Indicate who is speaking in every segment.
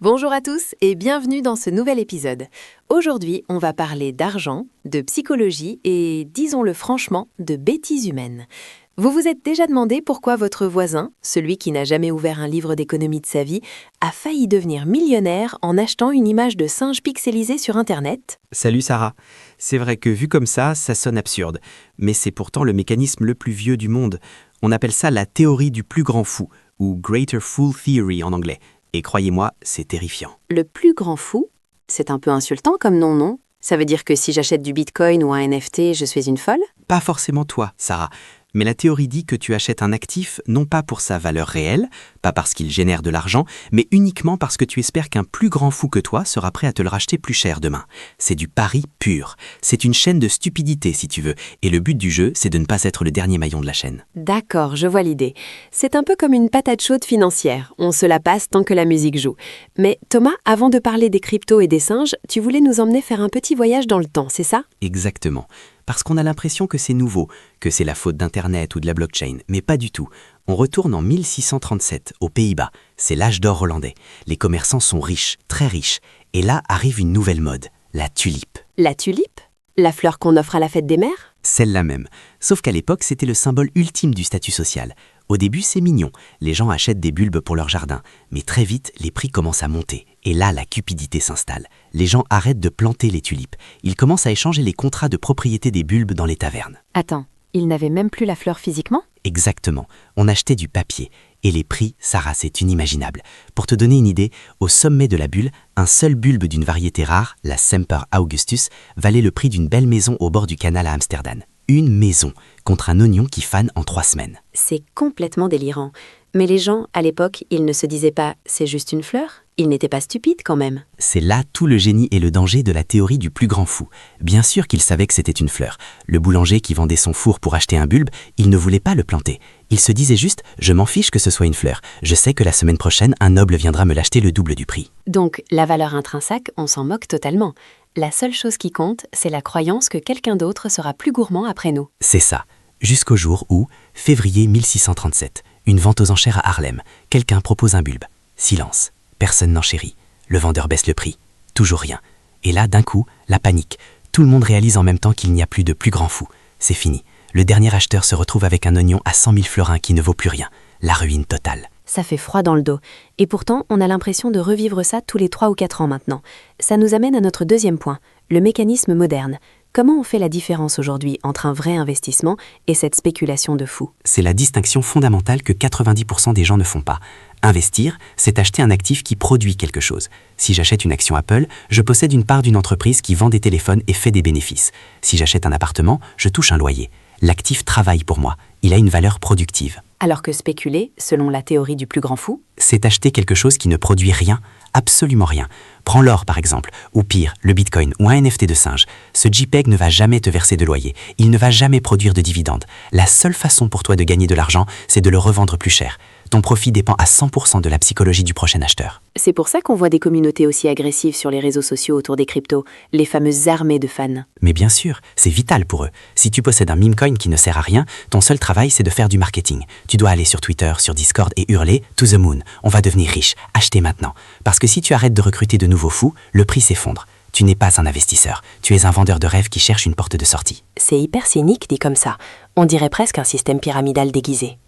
Speaker 1: Bonjour à tous et bienvenue dans ce nouvel épisode. Aujourd'hui, on va parler d'argent, de psychologie et, disons-le franchement, de bêtises humaines. Vous vous êtes déjà demandé pourquoi votre voisin, celui qui n'a jamais ouvert un livre d'économie de sa vie, a failli devenir millionnaire en achetant une image de singe pixelisée sur Internet ?
Speaker 2: Salut Sarah. C'est vrai que vu comme ça sonne absurde. Mais c'est pourtant le mécanisme le plus vieux du monde. On appelle ça la théorie du plus grand fou, ou Greater Fool Theory en anglais. Et croyez-moi, c'est terrifiant.
Speaker 1: Le plus grand fou ? C'est un peu insultant comme nom, non ? Ça veut dire que si j'achète du Bitcoin ou un NFT, je suis une folle ?
Speaker 2: Pas forcément toi, Sarah. Mais la théorie dit que tu achètes un actif non pas pour sa valeur réelle, pas parce qu'il génère de l'argent, mais uniquement parce que tu espères qu'un plus grand fou que toi sera prêt à te le racheter plus cher demain. C'est du pari pur. C'est une chaîne de stupidité si tu veux. Et le but du jeu, c'est de ne pas être le dernier maillon de la chaîne.
Speaker 1: D'accord, je vois l'idée. C'est un peu comme une patate chaude financière. On se la passe tant que la musique joue. Mais Thomas, avant de parler des cryptos et des singes, tu voulais nous emmener faire un petit voyage dans le temps, c'est ça ?
Speaker 2: Exactement. Parce qu'on a l'impression que c'est nouveau, que c'est la faute d'Internet ou de la blockchain, mais pas du tout. On retourne en 1637, aux Pays-Bas. C'est l'âge d'or hollandais. Les commerçants sont riches, très riches. Et là arrive une nouvelle mode, la tulipe.
Speaker 1: La tulipe ? La fleur qu'on offre à la fête des mères ?
Speaker 2: Celle-là même. Sauf qu'à l'époque, c'était le symbole ultime du statut social. Au début, c'est mignon. Les gens achètent des bulbes pour leur jardin. Mais très vite, les prix commencent à monter. Et là, la cupidité s'installe. Les gens arrêtent de planter les tulipes. Ils commencent à échanger les contrats de propriété des bulbes dans les tavernes.
Speaker 1: Attends, ils n'avaient même plus la fleur physiquement ?
Speaker 2: Exactement. On achetait du papier. Et les prix, Sarah, c'est inimaginable. Pour te donner une idée, au sommet de la bulle, un seul bulbe d'une variété rare, la Semper Augustus, valait le prix d'une belle maison au bord du canal à Amsterdam. Une maison, contre un oignon qui fane en 3 semaines.
Speaker 1: C'est complètement délirant. Mais les gens, à l'époque, ils ne se disaient pas « c'est juste une fleur ». Ils n'étaient pas stupides quand même.
Speaker 2: C'est là tout le génie et le danger de la théorie du plus grand fou. Bien sûr qu'il savait que c'était une fleur. Le boulanger qui vendait son four pour acheter un bulbe, il ne voulait pas le planter. Il se disait juste « je m'en fiche que ce soit une fleur. Je sais que la semaine prochaine, un noble viendra me l'acheter le double du prix ».
Speaker 1: Donc, la valeur intrinsèque, on s'en moque totalement. La seule chose qui compte, c'est la croyance que quelqu'un d'autre sera plus gourmand après nous.
Speaker 2: C'est ça. Jusqu'au jour où, février 1637, une vente aux enchères à Harlem, quelqu'un propose un bulbe. Silence. Personne n'enchérit. Le vendeur baisse le prix. Toujours rien. Et là, d'un coup, la panique. Tout le monde réalise en même temps qu'il n'y a plus de plus grand fou. C'est fini. Le dernier acheteur se retrouve avec un oignon à 100 000 florins qui ne vaut plus rien. La ruine totale.
Speaker 1: Ça fait froid dans le dos. Et pourtant, on a l'impression de revivre ça tous les 3 ou 4 ans maintenant. Ça nous amène à notre deuxième point, le mécanisme moderne. Comment on fait la différence aujourd'hui entre un vrai investissement et cette spéculation de fou ?
Speaker 2: C'est la distinction fondamentale que 90% des gens ne font pas. Investir, c'est acheter un actif qui produit quelque chose. Si j'achète une action Apple, je possède une part d'une entreprise qui vend des téléphones et fait des bénéfices. Si j'achète un appartement, je touche un loyer. L'actif travaille pour moi. Il a une valeur productive.
Speaker 1: Alors que spéculer, selon la théorie du plus grand fou,
Speaker 2: c'est acheter quelque chose qui ne produit rien, absolument rien. Prends l'or par exemple, ou pire, le Bitcoin ou un NFT de singe. Ce JPEG ne va jamais te verser de loyer. Il ne va jamais produire de dividendes. La seule façon pour toi de gagner de l'argent, c'est de le revendre plus cher. Ton profit dépend à 100% de la psychologie du prochain acheteur.
Speaker 1: C'est pour ça qu'on voit des communautés aussi agressives sur les réseaux sociaux autour des cryptos, les fameuses armées de fans.
Speaker 2: Mais bien sûr, c'est vital pour eux. Si tu possèdes un meme coin qui ne sert à rien, ton seul travail c'est de faire du marketing. Tu dois aller sur Twitter, sur Discord et hurler « To the moon, on va devenir riche, achetez maintenant ». Parce que si tu arrêtes de recruter de nouveaux fous, le prix s'effondre. Tu n'es pas un investisseur, tu es un vendeur de rêves qui cherche une porte de sortie.
Speaker 1: C'est hyper cynique dit comme ça. On dirait presque un système pyramidal déguisé.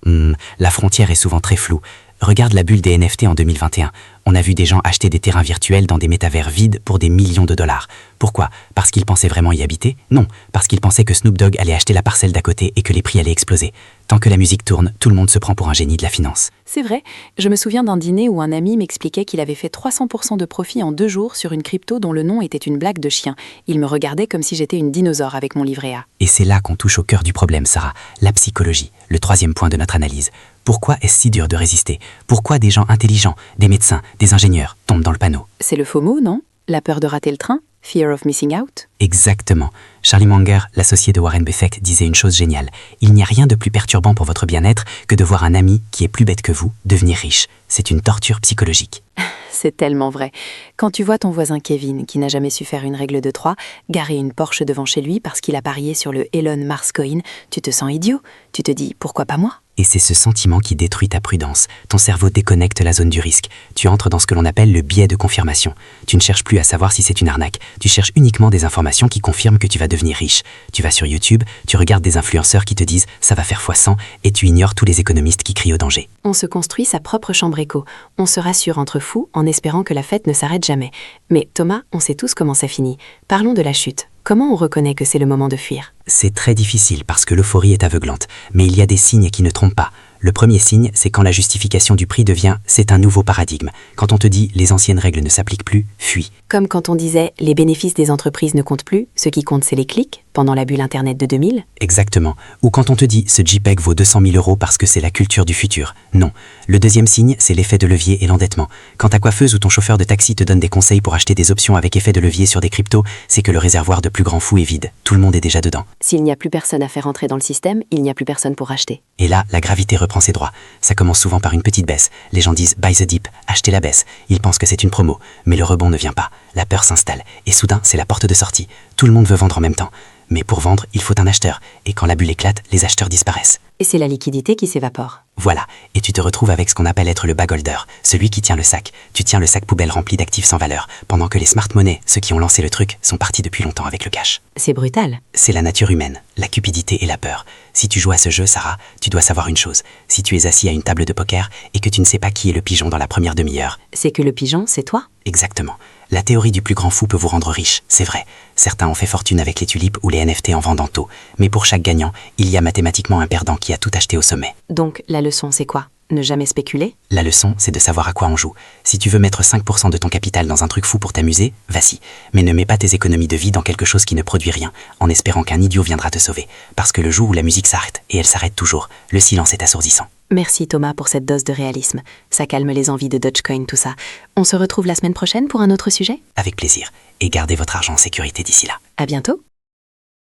Speaker 2: La frontière est souvent très floue. Regarde la bulle des NFT en 2021. On a vu des gens acheter des terrains virtuels dans des métavers vides pour des millions de dollars. Pourquoi ? Parce qu'ils pensaient vraiment y habiter ? Non, parce qu'ils pensaient que Snoop Dogg allait acheter la parcelle d'à côté et que les prix allaient exploser. Tant que la musique tourne, tout le monde se prend pour un génie de la finance.
Speaker 3: C'est vrai, je me souviens d'un dîner où un ami m'expliquait qu'il avait fait 300% de profit en 2 jours sur une crypto dont le nom était une blague de chien. Il me regardait comme si j'étais une dinosaure avec mon livret A.
Speaker 2: Et c'est là qu'on touche au cœur du problème, Sarah, la psychologie, le 3e point de notre analyse. Pourquoi est-ce si dur de résister ? Pourquoi des gens intelligents, des médecins, des ingénieurs tombent dans le panneau ?
Speaker 3: C'est le FOMO, non ? La peur de rater le train ? Fear of missing out ?
Speaker 2: Exactement. Charlie Munger, l'associé de Warren Buffett, disait une chose géniale. Il n'y a rien de plus perturbant pour votre bien-être que de voir un ami qui est plus bête que vous devenir riche. C'est une torture psychologique.
Speaker 3: C'est tellement vrai. Quand tu vois ton voisin Kevin, qui n'a jamais su faire une règle de 3, garer une Porsche devant chez lui parce qu'il a parié sur le Elon Mars Coin, tu te sens idiot. Tu te dis, pourquoi pas moi?
Speaker 2: Et c'est ce sentiment qui détruit ta prudence. Ton cerveau déconnecte la zone du risque. Tu entres dans ce que l'on appelle le biais de confirmation. Tu ne cherches plus à savoir si c'est une arnaque. Tu cherches uniquement des informations qui confirment que tu vas devenir riche. Tu vas sur YouTube, tu regardes des influenceurs qui te disent « ça va faire x100 » et tu ignores tous les économistes qui crient au danger.
Speaker 3: On se construit sa propre chambre écho. On se rassure entre fous en espérant que la fête ne s'arrête jamais. Mais Thomas, on sait tous comment ça finit. Parlons de la chute. Comment on reconnaît que c'est le moment de fuir?
Speaker 2: C'est très difficile parce que l'euphorie est aveuglante, mais il y a des signes qui ne trompent pas. Le premier signe, c'est quand la justification du prix devient « c'est un nouveau paradigme ». Quand on te dit « les anciennes règles ne s'appliquent plus », fuis.
Speaker 3: Comme quand on disait « les bénéfices des entreprises ne comptent plus, ce qui compte c'est les clics » pendant la bulle Internet de 2000.
Speaker 2: Exactement. Ou quand on te dit « ce JPEG vaut 200 000 € parce que c'est la culture du futur ». Non. Le deuxième signe, c'est l'effet de levier et l'endettement. Quand ta coiffeuse ou ton chauffeur de taxi te donne des conseils pour acheter des options avec effet de levier sur des cryptos, c'est que le réservoir de plus grands fous est vide. Tout le monde est déjà dedans.
Speaker 3: S'il n'y a plus personne à faire entrer dans le système, il n'y a plus personne pour acheter.
Speaker 2: Et là, la gravité reprend ses droits. Ça commence souvent par une petite baisse. Les gens disent « buy the dip », achetez la baisse. Ils pensent que c'est une promo. Mais le rebond ne vient pas. La peur s'installe. Et soudain, c'est la porte de sortie. Tout le monde veut vendre en même temps. Mais pour vendre, il faut un acheteur. Et quand la bulle éclate, les acheteurs disparaissent.
Speaker 3: Et c'est la liquidité qui s'évapore.
Speaker 2: Voilà. Et tu te retrouves avec ce qu'on appelle être le bag holder, celui qui tient le sac. Tu tiens le sac poubelle rempli d'actifs sans valeur, pendant que les smart monnaies, ceux qui ont lancé le truc, sont partis depuis longtemps avec le cash.
Speaker 3: C'est brutal.
Speaker 2: C'est la nature humaine, la cupidité et la peur. Si tu joues à ce jeu, Sarah, tu dois savoir une chose. Si tu es assis à une table de poker et que tu ne sais pas qui est le pigeon dans la première demi-heure...
Speaker 3: C'est que le pigeon, c'est toi?
Speaker 2: Exactement. La théorie du plus grand fou peut vous rendre riche, c'est vrai. Certains ont fait fortune avec les tulipes ou les NFT en vendant tôt. Mais pour chaque gagnant, il y a mathématiquement un perdant qui a tout acheté au sommet.
Speaker 3: Donc, la leçon, c'est quoi? Ne jamais spéculer?
Speaker 2: La leçon, c'est de savoir à quoi on joue. Si tu veux mettre 5% de ton capital dans un truc fou pour t'amuser, vas-y. Mais ne mets pas tes économies de vie dans quelque chose qui ne produit rien, en espérant qu'un idiot viendra te sauver. Parce que le jour où la musique s'arrête, et elle s'arrête toujours, le silence est assourdissant.
Speaker 3: Merci Thomas pour cette dose de réalisme. Ça calme les envies de Dogecoin, tout ça. On se retrouve la semaine prochaine pour un autre sujet?
Speaker 2: Avec plaisir. Et gardez votre argent en sécurité d'ici là.
Speaker 3: À bientôt!